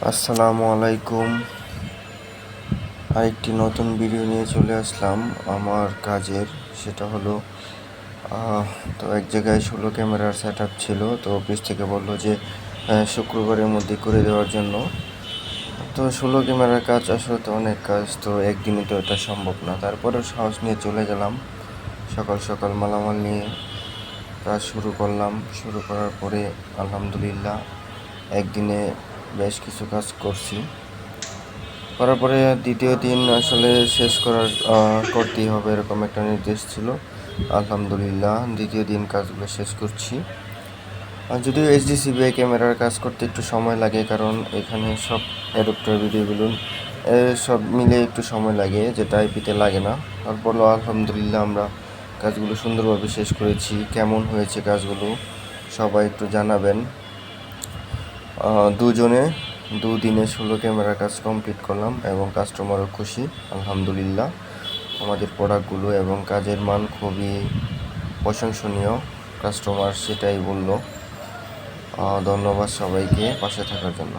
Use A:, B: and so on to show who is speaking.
A: আসসালামু আলাইকুম। আরেকটি নতুন ভিডিও নিয়ে চলে আসলাম আমার কাজের। সেটা হলো তো এক জায়গায় 16 ক্যামেরার সেট আপ ছিল, তো অফিস থেকে বললো যে শুক্রবারের মধ্যে করে দেওয়ার জন্য। তো 16 ক্যামেরার কাজ আসলে তো অনেক কাজ, তো একদিনে তো এটা সম্ভব না। তারপরেও সাহস নিয়ে চলে গেলাম, সকাল সকাল মালামাল নিয়ে কাজ শুরু করলাম। শুরু করার পরে আলহামদুলিল্লাহ একদিনে বেশ কিছু কাজ করার পরে দ্বিতীয় দিন আসলে শেষ করতেই হবে, এরকম একটা নির্দেশ ছিল। আলহামদুলিল্লাহ দ্বিতীয় দিন কাজগুলো শেষ করছি। আর যদিও এইচডি ক্যামেরার কাজ করতে একটু সময় লাগে, কারণ এখানে সব অ্যাডাপ্টার ভিডিও বলুন সব মিলে একটু সময় লাগে, যেটা আইপিতে লাগে না। তারপরও আলহামদুলিল্লাহ আমরা কাজগুলো সুন্দরভাবে শেষ করেছি। কেমন হয়েছে কাজগুলো সবাই একটু জানাবেন। দুদিনে 16 ক্যামেরা কাজ কমপ্লিট করলাম এবং কাস্টমারও খুশি আলহামদুলিল্লাহ। আমাদের প্রোডাক্টগুলো এবং কাজের মান খুবই প্রশংসনীয়, কাস্টমার সেটাই বলল। ধন্যবাদ সবাইকে পাশে থাকার জন্য।